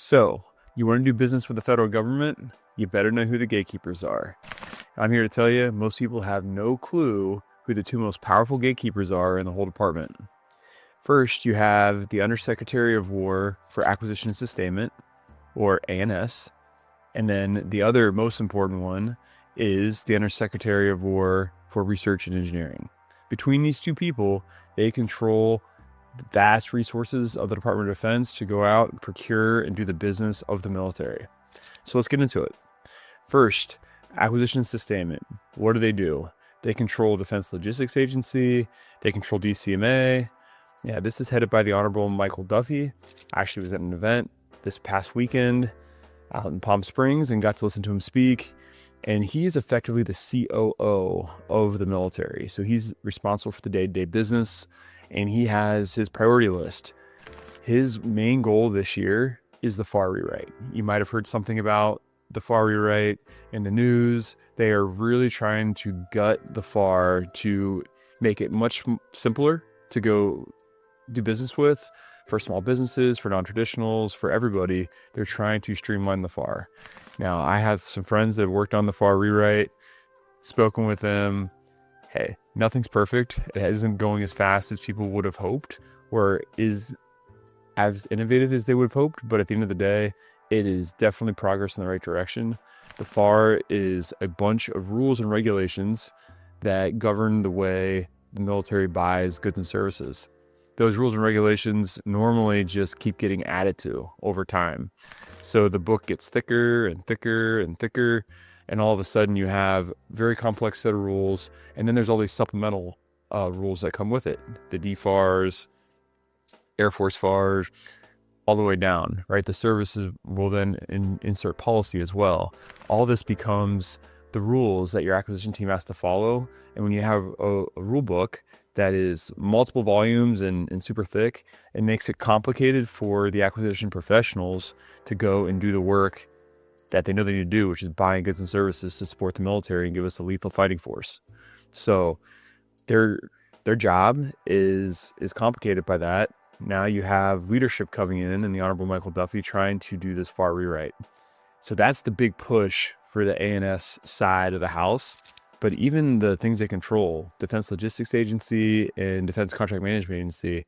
So, you want to do business with the federal government? You better know who the gatekeepers are. I'm here to tell you, most people have no clue who the two most powerful gatekeepers are in the whole department. First, you have the Undersecretary of War for Acquisition Sustainment, or ANS, and then the other most important one is the Undersecretary of War for Research and Engineering. Between these two people, they control vast resources of the Department of Defense to go out, procure, and do the business of the military. So let's get into it. First, Acquisition Sustainment. What do? They control Defense Logistics Agency. They control DCMA. Yeah, this is headed by the Honorable Michael Duffy. I actually was at an event this past weekend out in Palm Springs and got to listen to him speak. And he is effectively the COO of the military. So he's responsible for the day-to-day business, and he has his priority list. His main goal this year is the FAR rewrite. You might have heard something about the FAR rewrite in the news. They are really trying to gut the FAR to make it much simpler to go do business with for small businesses, for non-traditionals, for everybody. They're trying to streamline the FAR. Now, I have some friends that have worked on the FAR rewrite, spoken with them. Hey, nothing's perfect. It isn't going as fast as people would have hoped, or is as innovative as they would have hoped. But at the end of the day, it is definitely progress in the right direction. The FAR is a bunch of rules and regulations that govern the way the military buys goods and services. Those rules and regulations normally just keep getting added to over time. So the book gets thicker and thicker and thicker, and all of a sudden you have a very complex set of rules, and then there's all these supplemental rules that come with it. The DFARs, Air Force FARs, all the way down, right? The services will then insert policy as well. All this becomes the rules that your acquisition team has to follow. And when you have a rule book that is multiple volumes and super thick, it makes it complicated for the acquisition professionals to go and do the work that they know they need to do, which is buying goods and services to support the military and give us a lethal fighting force. So their job is complicated by that. Now you have leadership coming in and the Honorable Michael Duffy trying to do this FAR rewrite. So that's the big push for the ANS side of the house. But even the things they control, Defense Logistics Agency and Defense Contract Management Agency,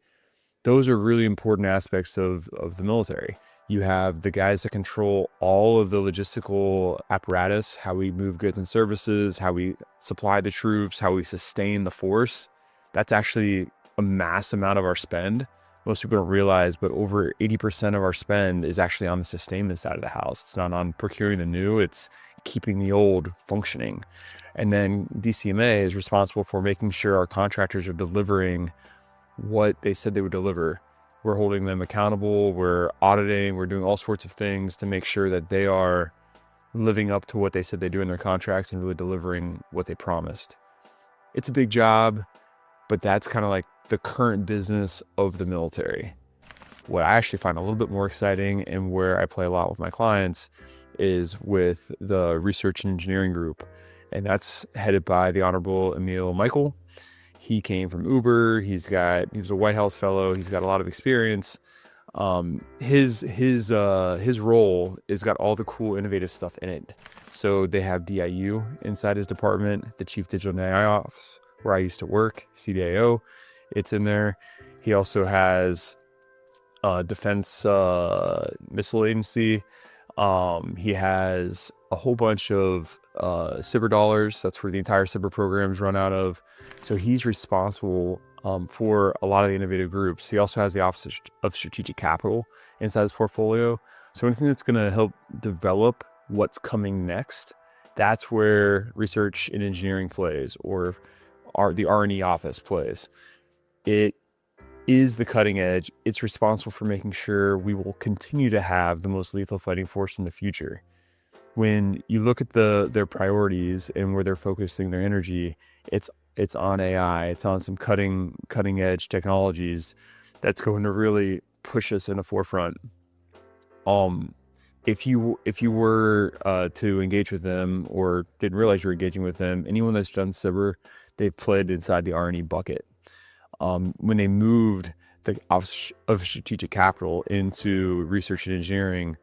those are really important aspects of the military. You have the guys that control all of the logistical apparatus, how we move goods and services, how we supply the troops, how we sustain the force. That's actually a mass amount of our spend. Most people don't realize, but over 80% of our spend is actually on the sustainment side of the house. It's not on procuring the new, it's keeping the old functioning. And then DCMA is responsible for making sure our contractors are delivering what they said they would deliver. We're holding them accountable, we're auditing, we're doing all sorts of things to make sure that they are living up to what they said they do in their contracts and really delivering what they promised. It's a big job, but that's kind of like the current business of the military. What I actually find a little bit more exciting and where I play a lot with my clients is with the research and engineering group. And that's headed by the Honorable Emil Michael. He came from Uber. He was a White House fellow. He's got a lot of experience. His role has got all the cool, innovative stuff in it. So they have DIU inside his department, the Chief Digital and AI Office, where I used to work, CDAO. It's in there. He also has Defense Missile Agency. He has a whole bunch of SBIR dollars. That's where the entire SBIR program is run out of. So he's responsible for a lot of the innovative groups. He also has the Office of Strategic Capital inside his portfolio. So anything that's going to help develop what's coming next, that's where research and engineering plays, or the R&E office plays. It is the cutting edge. It's responsible for making sure we will continue to have the most lethal fighting force in the future. When you look at their priorities and where they're focusing their energy, it's on AI. It's on some cutting edge technologies that's going to really push us in the forefront. If you were to engage with them or didn't realize you were engaging with them, anyone that's done SBIR, they've played inside the R&E bucket. When they moved the Office of Strategic Capital into research and engineering,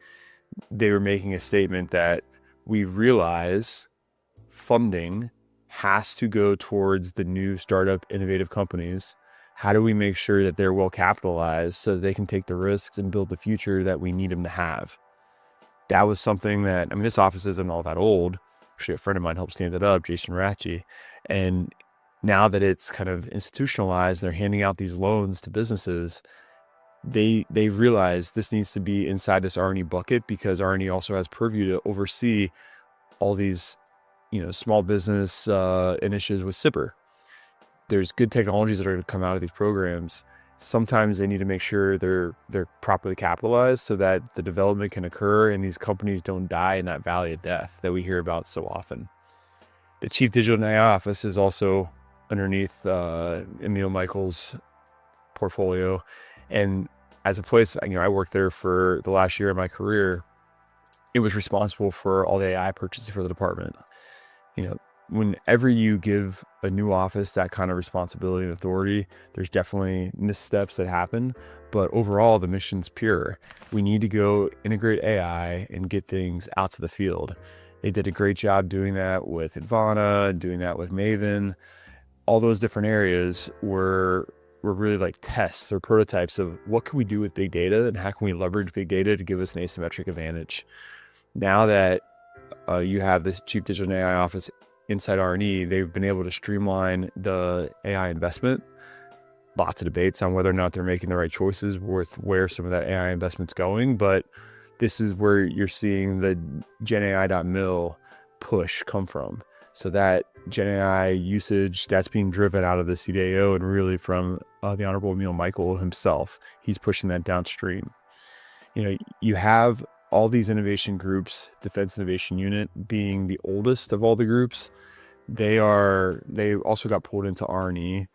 they were making a statement that we realize funding has to go towards the new startup innovative companies. How do we make sure that they're well capitalized so that they can take the risks and build the future that we need them to have? That was something that, I mean, this office isn't all that old. Actually, a friend of mine helped stand it up, Jason Ratchey. And now that it's kind of institutionalized, they're handing out these loans to businesses. They realize this needs to be inside this R&E bucket, because R&E also has purview to oversee all these, small business initiatives with SBIR. There's good technologies that are going to come out of these programs. Sometimes they need to make sure they're properly capitalized so that the development can occur and these companies don't die in that valley of death that we hear about so often. The Chief Digital and AI Office is also underneath Emil Michael's portfolio. And as a place, I worked there for the last year of my career. It was responsible for all the AI purchasing for the department. Whenever you give a new office that kind of responsibility and authority, there's definitely missteps that happen, but overall the mission's pure. We need to go integrate AI and get things out to the field. They did a great job doing that with Advana, doing that with Maven. All those different areas were really like tests or prototypes of what can we do with big data and how can we leverage big data to give us an asymmetric advantage. Now that you have this Chief Digital and AI Office inside R&E, they've been able to streamline the AI investment. Lots of debates on whether or not they're making the right choices with where some of that AI investment's going, but this is where you're seeing the GenAI.mil push come from. So that GenAI usage, that's being driven out of the CDAO and really from the Honorable Emil Michael himself. He's pushing that downstream. You have all these innovation groups, Defense Innovation Unit being the oldest of all the groups. They also got pulled into R&E.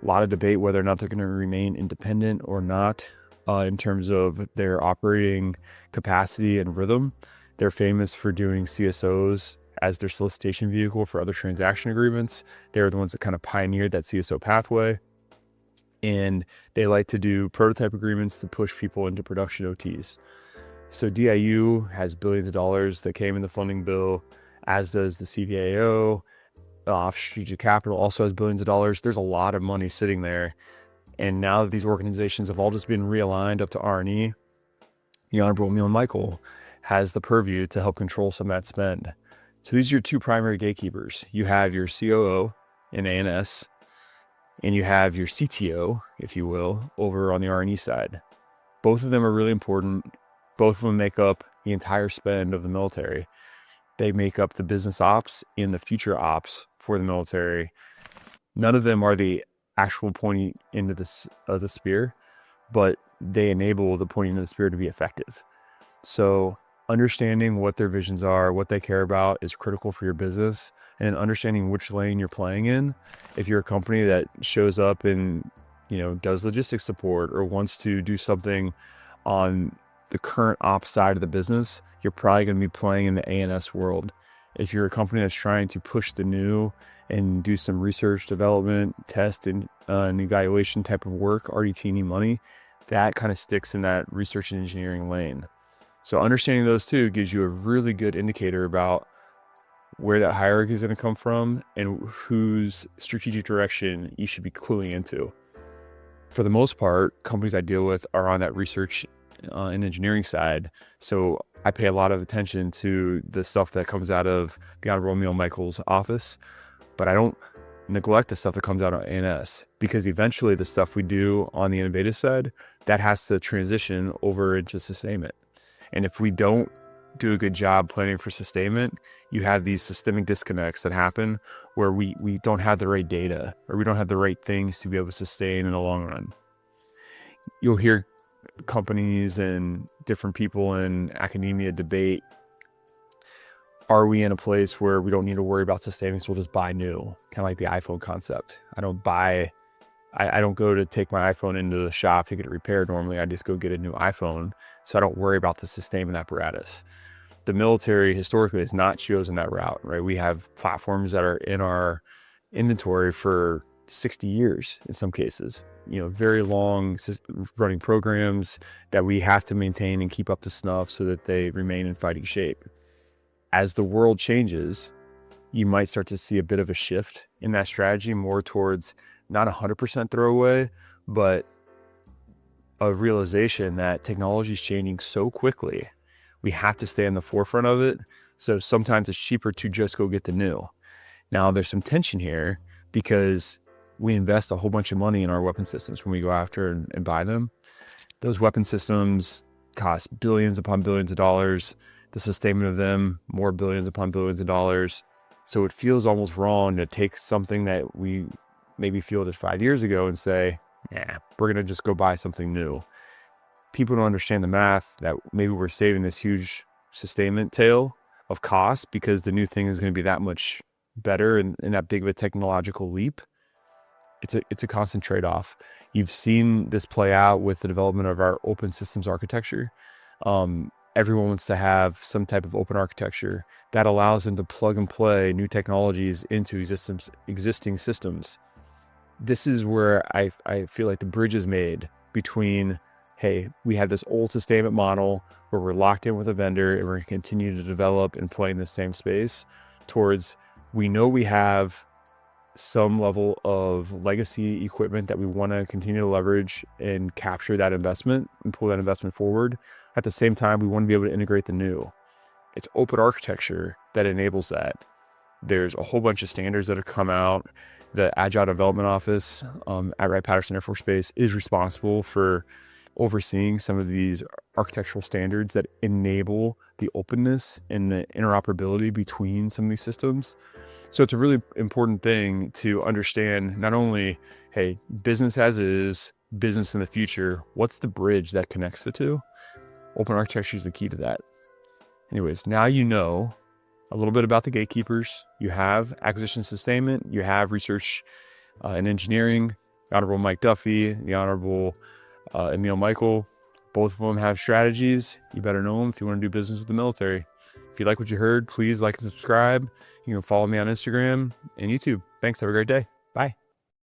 A lot of debate whether or not they're going to remain independent or not in terms of their operating capacity and rhythm. They're famous for doing CSOs as their solicitation vehicle for other transaction agreements. They're the ones that kind of pioneered that CSO pathway. And they like to do prototype agreements to push people into production OTs. So DIU has billions of dollars that came in the funding bill, as does the CDAO. Strategic Capital also has billions of dollars. There's a lot of money sitting there. And now that these organizations have all just been realigned up to R&E, the Honorable Emil Michael has the purview to help control some of that spend. So these are your two primary gatekeepers. You have your COO in ANS, and you have your CTO, if you will, over on the R&E side. Both of them are really important. Both of them make up the entire spend of the military. They make up the business ops and the future ops for the military. None of them are the actual pointing into the spear, but they enable the pointing into the spear to be effective. So understanding what their visions are, what they care about is critical for your business, and understanding which lane you're playing in. If you're a company that shows up and, does logistics support or wants to do something on the current ops side of the business, you're probably going to be playing in the ANS world. If you're a company that's trying to push the new and do some research, development, test, and evaluation type of work, RDT&E money, that kind of sticks in that research and engineering lane. So understanding those two gives you a really good indicator about where that hierarchy is going to come from and whose strategic direction you should be cluing into. For the most part, companies I deal with are on that research and engineering side. So I pay a lot of attention to the stuff that comes out of the Honorable Emil Michael's office, but I don't neglect the stuff that comes out of ANS, because eventually the stuff we do on the innovative side, that has to transition over into sustainment. And if we don't do a good job planning for sustainment, you have these systemic disconnects that happen where we don't have the right data or we don't have the right things to be able to sustain in the long run. You'll hear companies and different people in academia debate, are we in a place where we don't need to worry about sustaining, so we'll just buy new? Kind of like the iPhone concept. I don't go to take my iPhone into the shop to get it repaired normally. I just go get a new iPhone, so I don't worry about the sustainment apparatus. The military historically has not chosen that route, right? We have platforms that are in our inventory for 60 years in some cases. Very long running programs that we have to maintain and keep up to snuff so that they remain in fighting shape. As the world changes, you might start to see a bit of a shift in that strategy, more towards not 100% throwaway, but a realization that technology is changing so quickly, we have to stay in the forefront of it. So sometimes it's cheaper to just go get the new. Now there's some tension here because we invest a whole bunch of money in our weapon systems when we go after and buy them. Those weapon systems cost billions upon billions of dollars. The sustainment of them, more billions upon billions of dollars. So it feels almost wrong to take something that we maybe fielded 5 years ago and say, we're going to just go buy something new. People don't understand the math that maybe we're saving this huge sustainment tail of cost because the new thing is going to be that much better and that big of a technological leap. It's a constant trade-off. You've seen this play out with the development of our open systems architecture. Everyone wants to have some type of open architecture that allows them to plug and play new technologies into existing systems. This is where I feel like the bridge is made between, hey, we have this old sustainment model where we're locked in with a vendor and we're going to continue to develop and play in the same space, towards we know we have some level of legacy equipment that we want to continue to leverage and capture that investment and pull that investment forward. At the same time, we want to be able to integrate the new. It's open architecture that enables that. There's a whole bunch of standards that have come out. The Agile Development Office at Wright-Patterson Air Force Base is responsible for overseeing some of these architectural standards that enable the openness and the interoperability between some of these systems. So it's a really important thing to understand, not only, hey, business as is, business in the future, what's the bridge that connects the two? Open architecture is the key to that. Anyways, now you know a little bit about the gatekeepers. You have acquisition sustainment, you have research and engineering, the Honorable Mike Duffy, the Honorable Emil Michael. Both of them have strategies. You better know them if you want to do business with the military. If you like what you heard, please like and subscribe. You can follow me on Instagram and YouTube. Thanks. Have a great day. Bye.